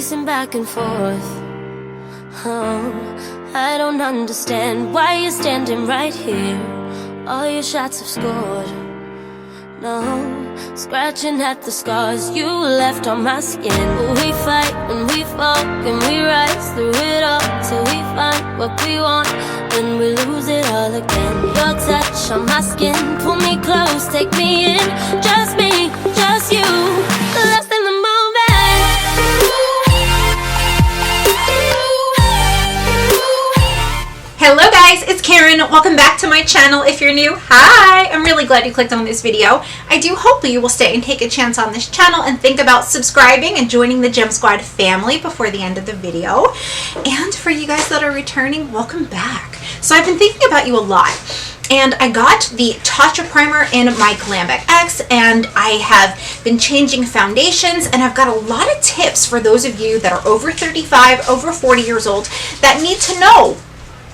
pacing back and forth. Oh, I don't understand why you're standing right here. All your shots have scored. No, scratching at the scars you left on my skin. We fight and we fall and we rise through it all till we find what we want, then we lose it all again. Your touch on my skin, pull me close, take me in. Just me, just you, lost in the moment. Hello guys, it's Karen. Welcome back to my channel. If you're new, hi! I'm really glad you clicked on this video. I do hope you will stay and take a chance on this channel and think about subscribing and joining the Gem Squad family before the end of the video. And for you guys that are returning, welcome back. So I've been thinking about you a lot. And I got the Tatcha primer in my Glam X, and I have been changing foundations, and I've got a lot of tips for those of you that are over 35, over 40 years old that need to know,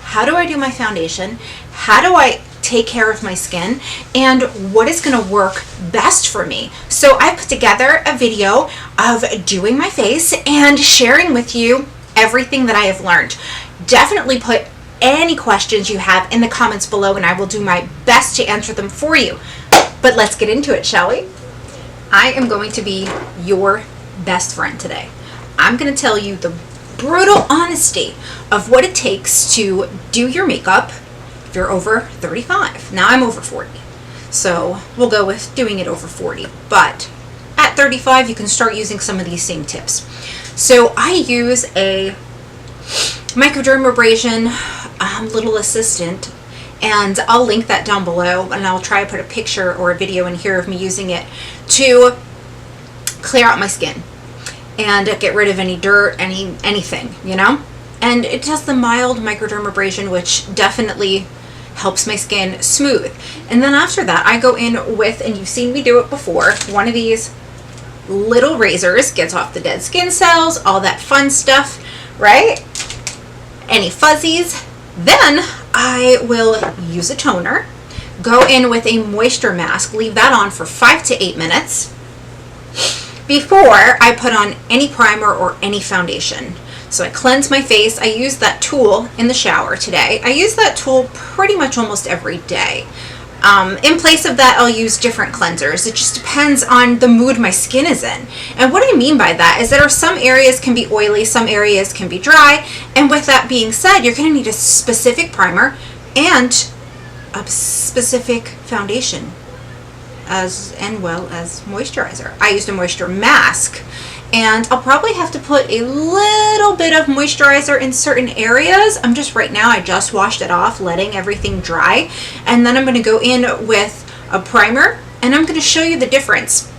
how do I do my foundation? How do I take care of my skin? And what is going to work best for me? So I put together a video of doing my face and sharing with you everything that I have learned. Definitely put any questions you have in the comments below and I will do my best to answer them for you. But let's get into it, shall we? I am going to be your best friend today. I'm going to tell you the brutal honesty of what it takes to do your makeup if you're over 35. Now I'm over 40, so we'll go with doing it over 40, but at 35 you can start using some of these same tips. So I use a microdermabrasion little assistant, and I'll link that down below, and I'll try to put a picture or a video in here of me using it to clear out my skin and get rid of any dirt, anything, you know? And it does the mild microdermabrasion, which definitely helps my skin smooth. And then after that, I go in with, and you've seen me do it before, one of these little razors, gets off the dead skin cells, all that fun stuff, right? Any fuzzies. Then I will use a toner, go in with a moisture mask, leave that on for 5 to 8 minutes before I put on any primer or any foundation. So I cleanse my face. I use that tool in the shower today. I use that tool pretty much almost every day. In place of that, I'll use different cleansers. It just depends on the mood my skin is in. And what I mean by that is there are some areas can be oily, some areas can be dry. And with that being said, you're going to need a specific primer and a specific foundation as well as moisturizer. I used a moisture mask, and I'll probably have to put a little bit of moisturizer in certain areas. Right now I just washed it off, letting everything dry, and then I'm going to go in with a primer, and I'm going to show you the difference.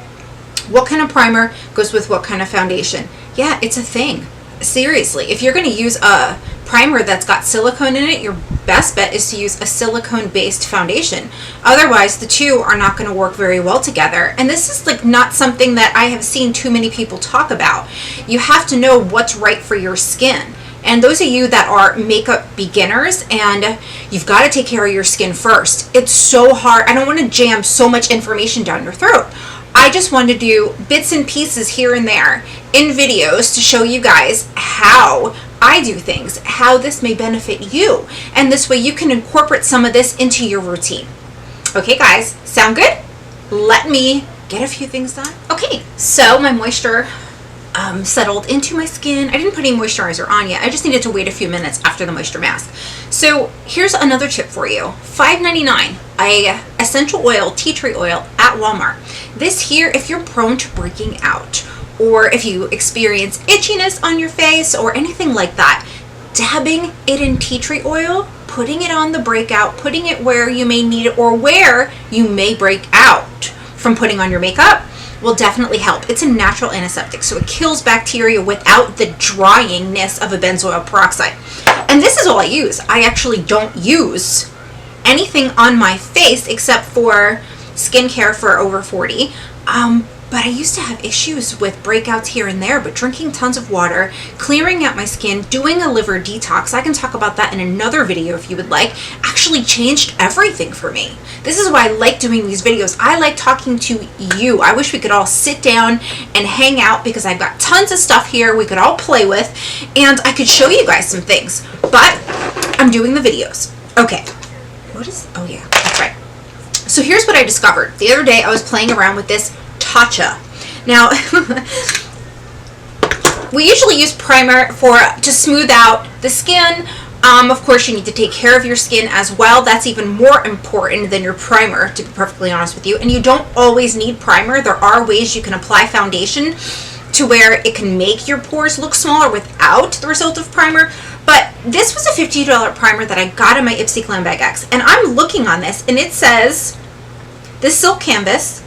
What kind of primer goes with what kind of foundation? Yeah, it's a thing. Seriously, if you're going to use a primer that's got silicone in it, your best bet is to use a silicone based foundation. Otherwise, the two are not going to work very well together. And this is like not something that I have seen too many people talk about. You have to know what's right for your skin. And those of you that are makeup beginners, and you've got to take care of your skin first. It's so hard. I don't want to jam so much information down your throat. I just want to do bits and pieces here and there in videos to show you guys how I do things, how this may benefit you, and this way you can incorporate some of this into your routine. Okay guys, sound good? Let me get a few things done. Okay, so my moisture settled into my skin. I didn't put any moisturizer on yet. I just needed to wait a few minutes after the moisture mask. So here's another tip for you. $5.99, a essential oil, tea tree oil at Walmart. This here, if you're prone to breaking out, or if you experience itchiness on your face or anything like that, dabbing it in tea tree oil, putting it on the breakout, putting it where you may need it or where you may break out from putting on your makeup will definitely help. It's a natural antiseptic, so it kills bacteria without the dryingness of a benzoyl peroxide. And this is all I use. I actually don't use anything on my face except for skincare for over 40. but I used to have issues with breakouts here and there, but drinking tons of water, clearing out my skin, doing a liver detox, I can talk about that in another video if you would like, actually changed everything for me. This is why I like doing these videos. I like talking to you. I wish we could all sit down and hang out because I've got tons of stuff here we could all play with and I could show you guys some things, but I'm doing the videos. Okay, oh yeah, that's right. So here's what I discovered. The other day I was playing around with this Tatcha. Now, we usually use primer to smooth out the skin. Of course, you need to take care of your skin as well. That's even more important than your primer, to be perfectly honest with you. And you don't always need primer. There are ways you can apply foundation to where it can make your pores look smaller without the result of primer. But this was a $50 primer that I got in my Ipsy Glam Bag X. And I'm looking on this and it says, this silk canvas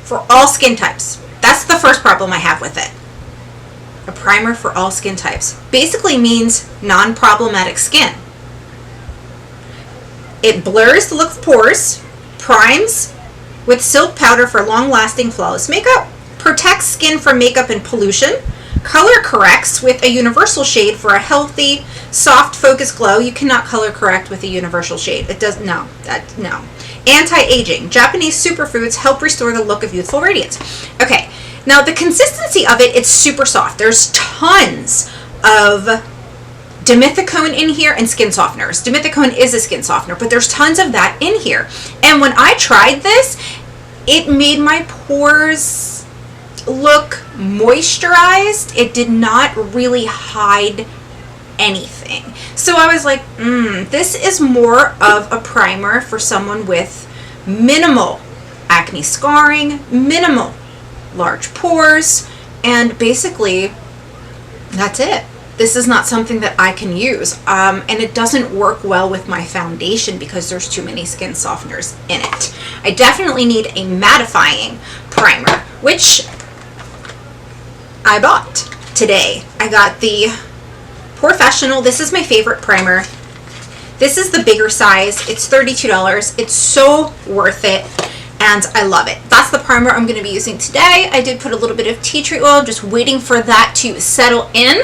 for all skin types. That's the first problem I have with it. A primer for all skin types. Basically means non-problematic skin. It blurs the look of pores, primes with silk powder for long-lasting flawless makeup, protects skin from makeup and pollution, color corrects with a universal shade for a healthy, soft, focused glow. You cannot color correct with a universal shade. It does, no. Anti-aging. Japanese superfoods help restore the look of youthful radiance. Okay, now the consistency of it, it's super soft. There's tons of dimethicone in here and skin softeners. Dimethicone is a skin softener, but there's tons of that in here. And when I tried this, it made my pores look moisturized. It did not really hide anything. So I was like, this is more of a primer for someone with minimal acne scarring, minimal large pores, and basically that's it. This is not something that I can use, and it doesn't work well with my foundation because there's too many skin softeners in it. I definitely need a mattifying primer, which I bought today. I got the Professional. This is my favorite primer. This is the bigger size. It's $32. It's so worth it, and I love it. That's the primer I'm going to be using today. I did put a little bit of tea tree oil. I'm just waiting for that to settle in.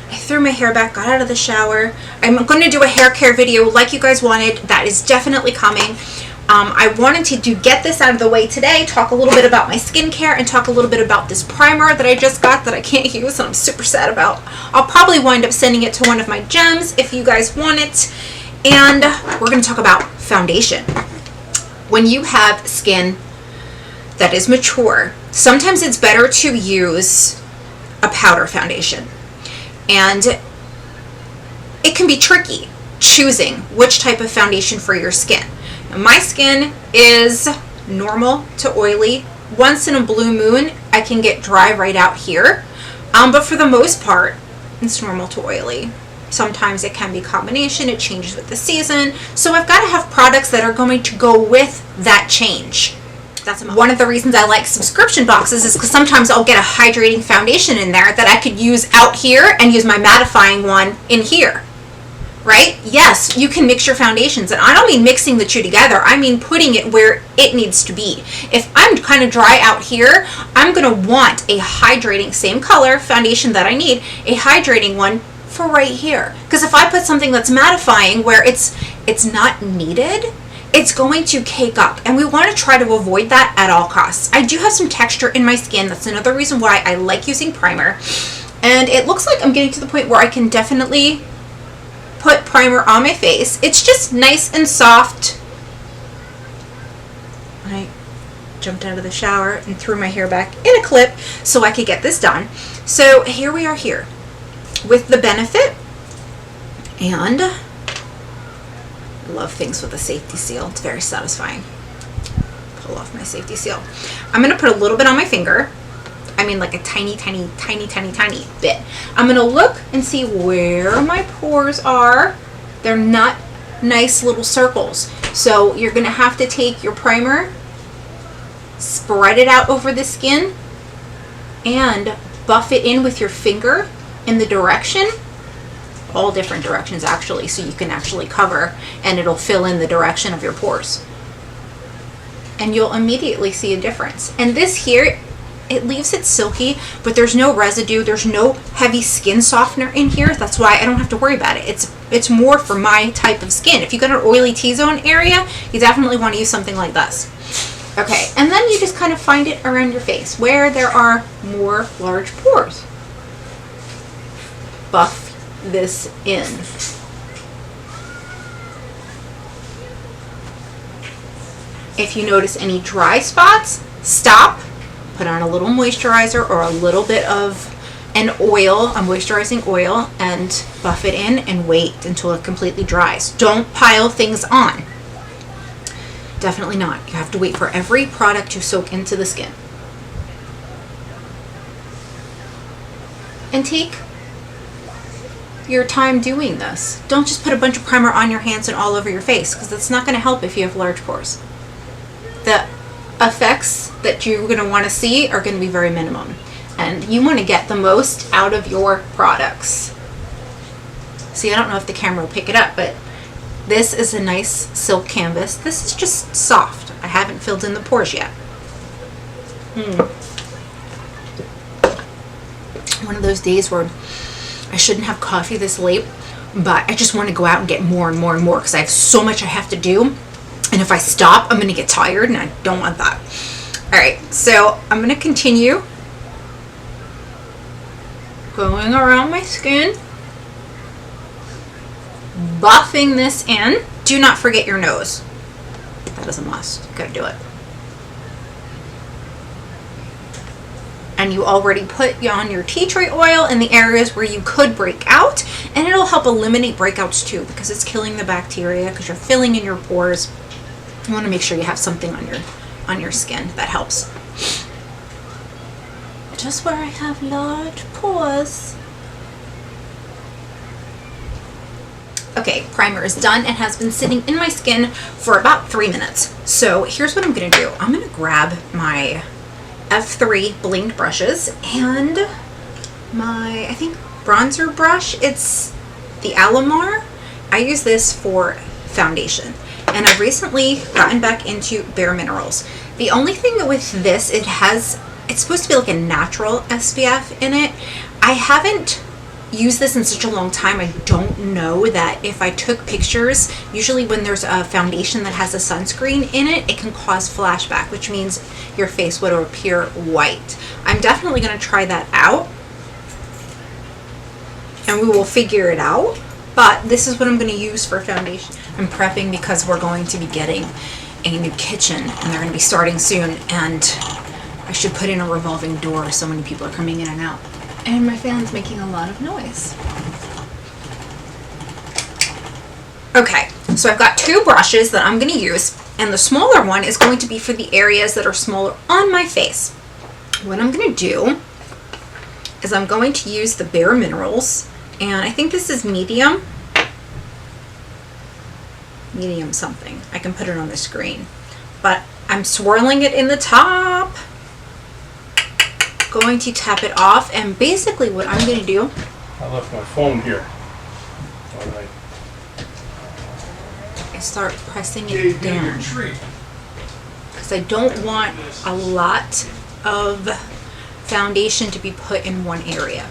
I threw my hair back, got out of the shower. I'm going to do a hair care video like you guys wanted. That is definitely coming. I wanted to get this out of the way today, talk a little bit about my skincare, and talk a little bit about this primer that I just got that I can't use and I'm super sad about. I'll probably wind up sending it to one of my gems if you guys want it. And we're going to talk about foundation. When you have skin that is mature, sometimes it's better to use a powder foundation. And it can be tricky choosing which type of foundation for your skin. My skin is normal to oily. Once in a blue moon, I can get dry right out here. But for the most part, it's normal to oily. Sometimes it can be combination. It changes with the season. So I've got to have products that are going to go with that change. That's one of the reasons I like subscription boxes is because sometimes I'll get a hydrating foundation in there that I could use out here and use my mattifying one in here. Right? Yes, you can mix your foundations, and I don't mean mixing the two together. I mean putting it where it needs to be. If I'm kind of dry out here, I'm going to want a hydrating, same color foundation that I need, a hydrating one for right here. Because if I put something that's mattifying where it's not needed, it's going to cake up, and we want to try to avoid that at all costs. I do have some texture in my skin. That's another reason why I like using primer, and it looks like I'm getting to the point where I can definitely put primer on my face. It's just nice and soft. I jumped out of the shower and threw my hair back in a clip so I could get this done. So here we are here with the Benefit, and I love things with a safety seal. It's very satisfying. Pull off my safety seal. I'm going to put a little bit on my finger. I mean like a tiny, tiny, tiny, tiny, tiny bit. I'm going to look and see where my pores are. They're not nice little circles. So you're going to have to take your primer, spread it out over the skin, and buff it in with your finger in the direction, all different directions actually, so you can actually cover and it'll fill in the direction of your pores. And you'll immediately see a difference. And this here it leaves it silky, but there's no residue, there's no heavy skin softener in here. That's why I don't have to worry about it. It's more for my type of skin. If you got an oily T-zone area, you definitely want to use something like this. Okay, and then you just kind of find it around your face where there are more large pores. Buff this in. If you notice any dry spots, stop, put on a little moisturizer or a little bit of an oil, a moisturizing oil, and buff it in and wait until it completely dries. Don't pile things on. Definitely not. You have to wait for every product to soak into the skin. And take your time doing this. Don't just put a bunch of primer on your hands and all over your face, because that's not going to help if you have large pores. The effects that you're going to want to see are going to be very minimum, and you want to get the most out of your products. See, I don't know if the camera will pick it up, but this is a nice silk canvas. This is just soft. I haven't filled in the pores yet. One of those days where I shouldn't have coffee this late, but I just want to go out and get more and more and more because I have so much I have to do. And if I stop, I'm going to get tired, and I don't want that. All right, so I'm going to continue going around my skin, buffing this in. Do not forget your nose. That is a must. You gotta do it. And you already put on your tea tree oil in the areas where you could break out, and it'll help eliminate breakouts too, because it's killing the bacteria, because you're filling in your pores. You want to make sure you have something on your skin that helps. Just where I have large pores. Okay, primer is done and has been sitting in my skin for about 3 minutes. So here's what I'm going to do. I'm going to grab my F3 blinged brushes and my, I think, bronzer brush. It's the Alamar. I use this for foundation. And I've recently gotten back into Bare Minerals. The only thing with this, it's supposed to be like a natural SPF in it. I haven't used this in such a long time. I don't know that if I took pictures, usually when there's a foundation that has a sunscreen in it, it can cause flashback, which means your face would appear white. I'm definitely going to try that out, and we will figure it out. But this is what I'm going to use for foundation. I'm prepping because we're going to be getting a new kitchen, and they're going to be starting soon, and I should put in a revolving door. So many people are coming in and out. And my fan's making a lot of noise. Okay, so I've got 2 brushes that I'm going to use, and the smaller one is going to be for the areas that are smaller on my face. What I'm going to do is I'm going to use the Bare Minerals, and I think this is medium something. I can put it on the screen, but I'm swirling it in the top, going to tap it off, and basically what I'm going to do, I left my phone here. All right. I start pressing it down because I don't want a lot of foundation to be put in one area.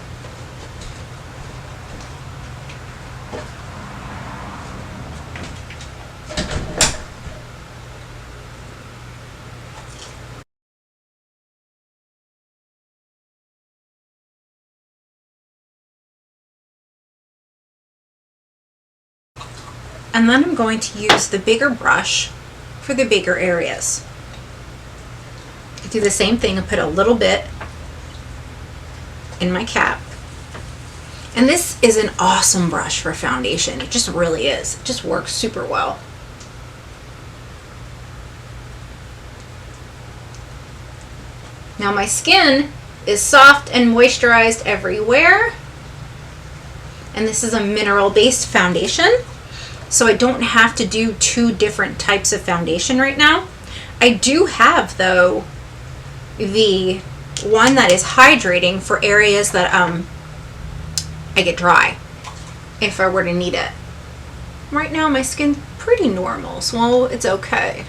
And then I'm going to use the bigger brush for the bigger areas. Do the same thing and put a little bit in my cap. And this is an awesome brush for foundation. It just really is. It just works super well. Now my skin is soft and moisturized everywhere. And this is a mineral-based foundation, so I don't have to do 2 different types of foundation right now. I do have, though, the one that is hydrating for areas that I get dry, if I were to need it. Right now my skin's pretty normal, so it's okay.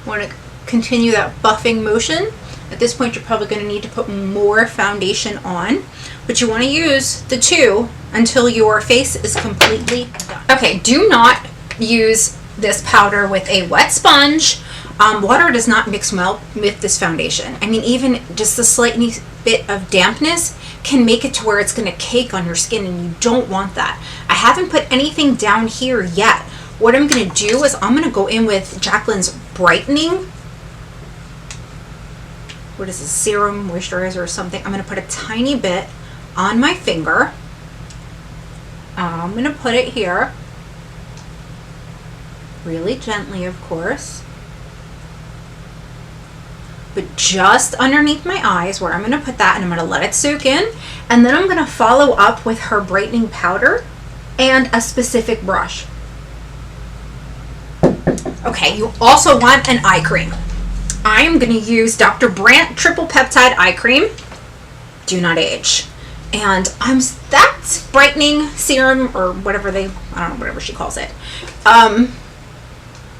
Want to continue that buffing motion. At this point, you're probably going to need to put more foundation on, but you want to use the two until your face is completely done. Okay, do not use this powder with a wet sponge. Water does not mix well with this foundation. I mean, even just the slight bit of dampness can make it to where it's going to cake on your skin, and you don't want that. I haven't put anything down here yet. What I'm going to do is I'm going to go in with Jacqueline's brightening, what is this, serum moisturizer or something. I'm going to put a tiny bit on my finger. I'm going to put it here, really gently, of course, but just underneath my eyes where I'm going to put that, and I'm going to let it soak in, and then I'm going to follow up with her brightening powder and a specific brush. Okay, you also want an eye cream. I am going to use Dr. Brandt Triple Peptide Eye Cream. Do not age. And that's brightening serum, or whatever I don't know, whatever she calls it.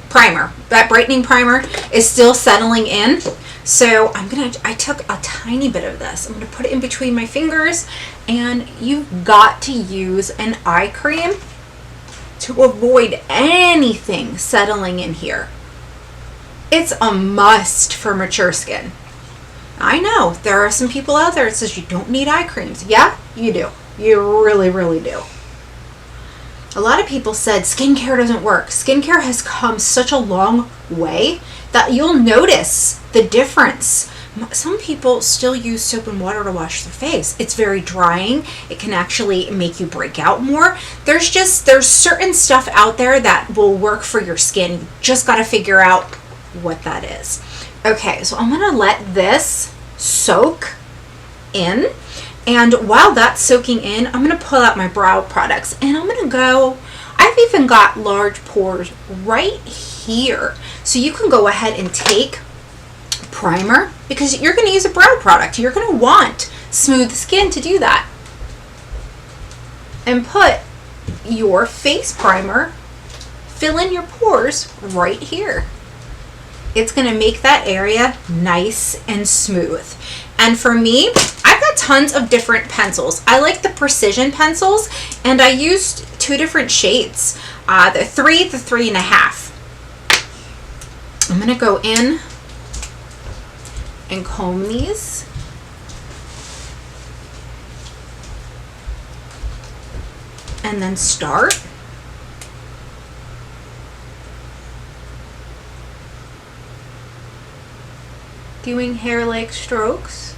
Primer. That brightening primer is still settling in. So I took a tiny bit of this. I'm going to put it in between my fingers, and you've got to use an eye cream to avoid anything settling in here. It's a must for mature skin. I know there are some people out there that says you don't need eye creams. Yeah, you do. You really, really do. A lot of people said skincare doesn't work. Skincare has come such a long way that you'll notice the difference. Some people still use soap and water to wash their face. It's very drying. It can actually make you break out more. There's certain stuff out there that will work for your skin. You just got to figure out what that is. Okay, so I'm going to let this soak in. And while that's soaking in, I'm going to pull out my brow products, and I'm going to go, I've even got large pores right here. So you can go ahead and take primer, because you're going to use a brow product. You're going to want smooth skin to do that. And put your face primer, fill in your pores right here. It's going to make that area nice and smooth. And for me, I've got tons of different pencils. I like the precision pencils, and I used two different shades, the 3, the 3.5. I'm going to go in and comb these. And then start. Doing hair-like strokes.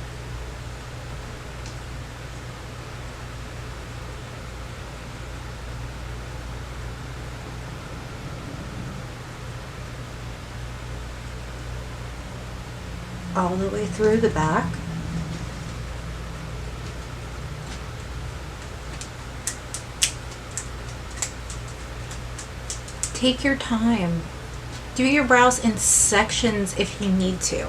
All the way through the back. Take your time. Do your brows in sections if you need to.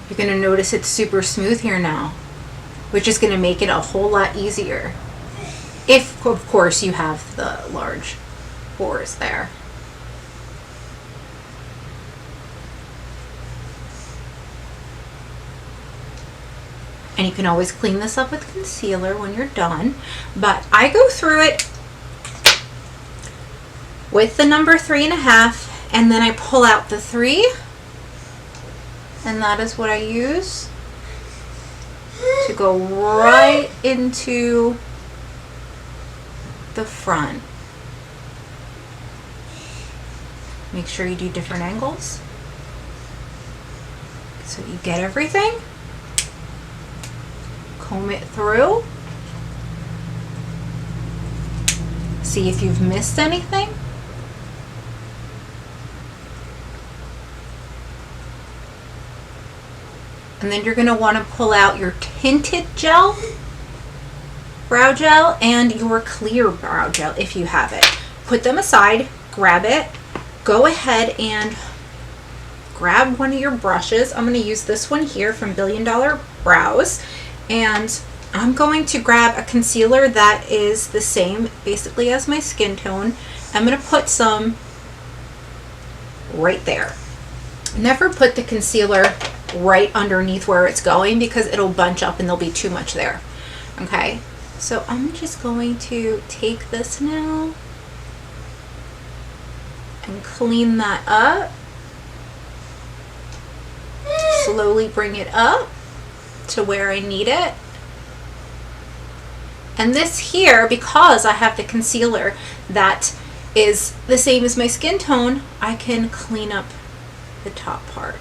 You're going to notice it's super smooth here now, which is going to make it a whole lot easier. If, of course, you have the large pores there. And you can always clean this up with concealer when you're done. But I go through it with the number 3.5, and then I pull out the 3. And that is what I use to go right into the front. Make sure you do different angles so you get everything. Comb it through. See if you've missed anything. And then you're going to want to pull out your tinted gel, brow gel, and your clear brow gel if you have it. Put them aside, grab it, go ahead and grab one of your brushes. I'm going to use this one here from Billion Dollar Brows, and I'm going to grab a concealer that is the same basically as my skin tone. I'm going to put some right there. Never put the concealer right underneath where it's going because it'll bunch up and there'll be too much there. Okay, so I'm just going to take this now and clean that up. Slowly bring it up to where I need it. And this here, because I have the concealer that is the same as my skin tone, I can clean up the top part.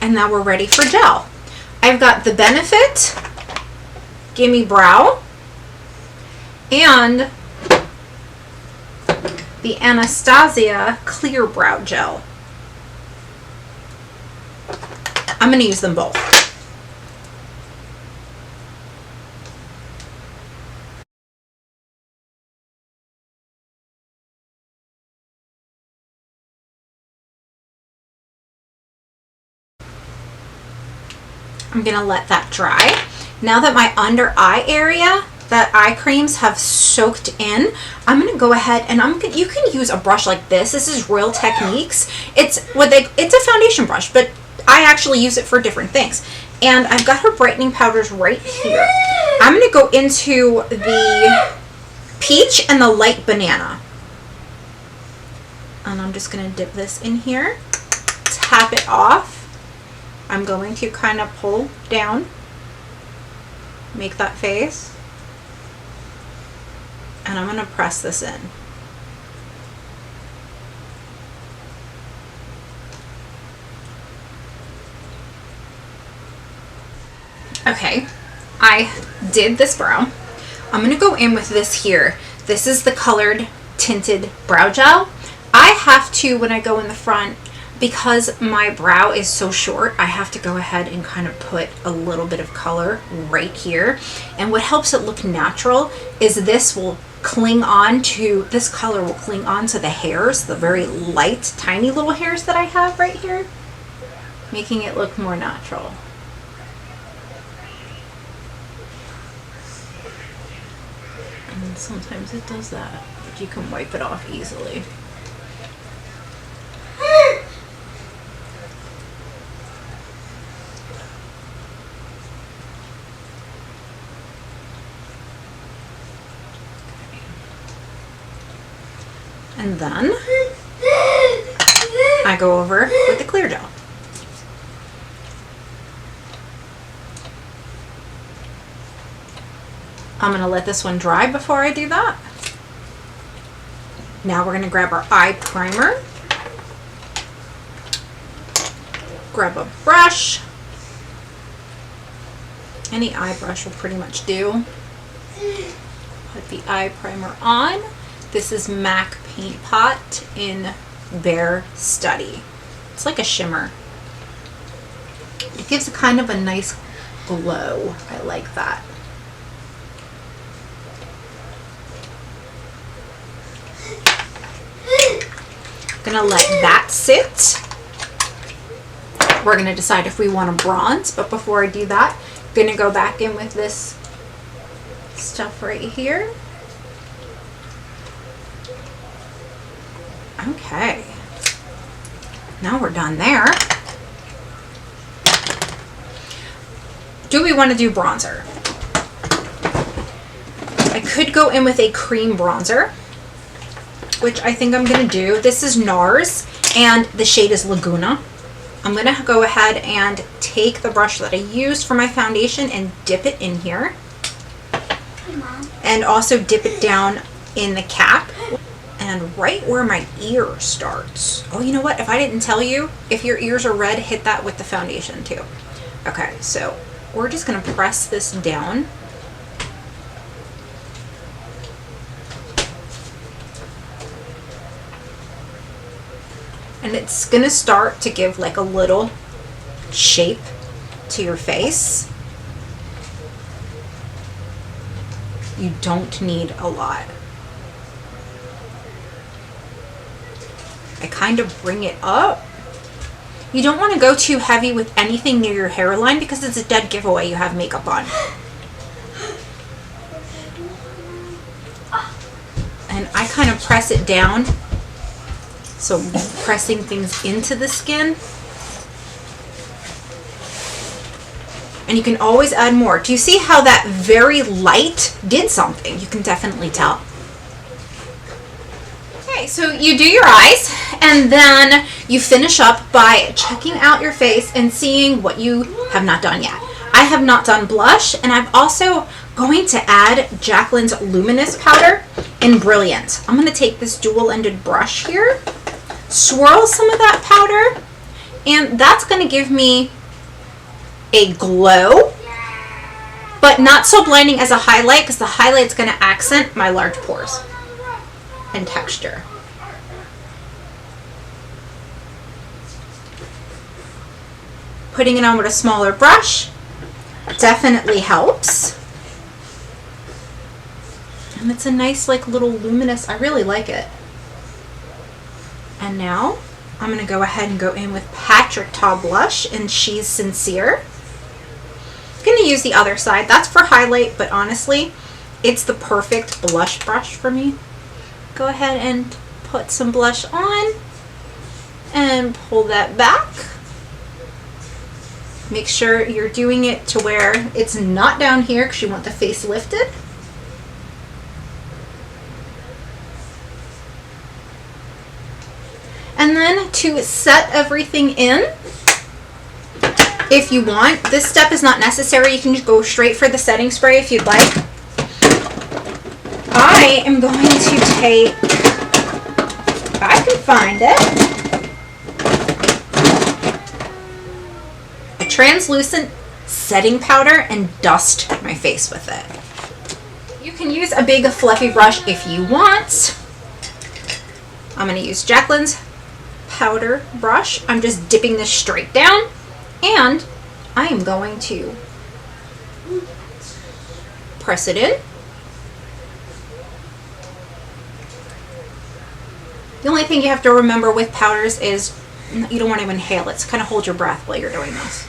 And now we're ready for gel. I've got the Benefit GimMe Brow and the Anastasia Clear Brow Gel. I'm going to use them both. I'm going to let that dry. Now that my under eye area, that eye creams have soaked in, I'm going to go ahead and you can use a brush like this. This is Real Techniques. It's a foundation brush, but I actually use it for different things. And I've got her brightening powders right here. I'm going to go into the peach and the light banana. And I'm just going to dip this in here, tap it off. I'm going to kind of pull down, make that face, and I'm going to press this in. Okay, I did this brow. I'm going to go in with this here. This is the colored tinted brow gel. I have to, when I go in the front, because my brow is so short, I have to go ahead and kind of put a little bit of color right here. And what helps it look natural is this will cling on to, this color will cling on to the hairs, the very light, tiny little hairs that I have right here, making it look more natural. And sometimes it does that, but you can wipe it off easily. And then I go over with the clear gel. I'm going to let this one dry before I do that. Now we're going to grab our eye primer. Grab a brush. Any eye brush will pretty much do. Put the eye primer on. This is MAC Paint Pot in Bare Study. It's like a shimmer. It gives a kind of a nice glow. I like that. Gonna let that sit. We're gonna decide if we want to bronze, but before I do that, I'm gonna go back in with this stuff right here. Okay, now we're done there. Do we want to do bronzer? I could go in with a cream bronzer, which I think I'm going to do. This is NARS, and the shade is Laguna. I'm going to go ahead and take the brush that I used for my foundation and dip it in here. And also dip it down in the cap. And right where my ear starts. Oh, you know what? If I didn't tell you, if your ears are red, hit that with the foundation too. Okay, so we're just going to press this down. And it's going to start to give like a little shape to your face. You don't need a lot. I kind of bring it up. You don't want to go too heavy with anything near your hairline because it's a dead giveaway you have makeup on. And I kind of press it down, so pressing things into the skin. And you can always add more. Do you see how that very light did something? You can definitely tell. Okay, so you do your eyes, and then you finish up by checking out your face and seeing what you have not done yet. I have not done blush, and I'm also going to add Jaclyn's Luminous Powder in Brilliant. I'm going to take this dual-ended brush here, swirl some of that powder, and that's going to give me a glow, but not so blinding as a highlight, because the highlight's going to accent my large pores and texture. Putting it on with a smaller brush definitely helps. And it's a nice, like, little luminous, I really like it. And now I'm going to go ahead and go in with Patrick Ta Blush in She's Sincere. I'm going to use the other side. That's for highlight, but honestly, it's the perfect blush brush for me. Go ahead and put some blush on and pull that back. Make sure you're doing it to where it's not down here because you want the face lifted. And then to set everything in, if you want, this step is not necessary. You can just go straight for the setting spray if you'd like. I am going to take, if I can find it, a translucent setting powder and dust my face with it. You can use a big fluffy brush if you want. I'm going to use Jaclyn's powder brush. I'm just dipping this straight down, and I am going to press it in. The only thing you have to remember with powders is you don't want to inhale it, so kind of hold your breath while you're doing this.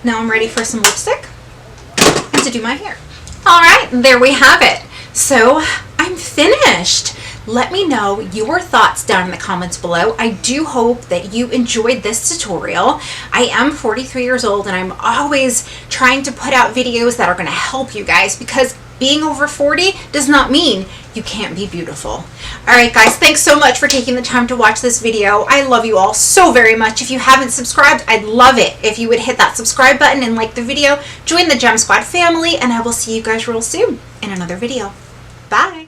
Now I'm ready for some lipstick and to do my hair. All right, there we have it. So I'm finished. Let me know your thoughts down in the comments below. I do hope that you enjoyed this tutorial. I am 43 years old, and I'm always trying to put out videos that are going to help you guys, because being over 40 does not mean you can't be beautiful. All right, guys, thanks so much for taking the time to watch this video. I love you all so very much. If you haven't subscribed, I'd love it if you would hit that subscribe button and like the video. Join the Gem Squad family, and I will see you guys real soon in another video. Bye.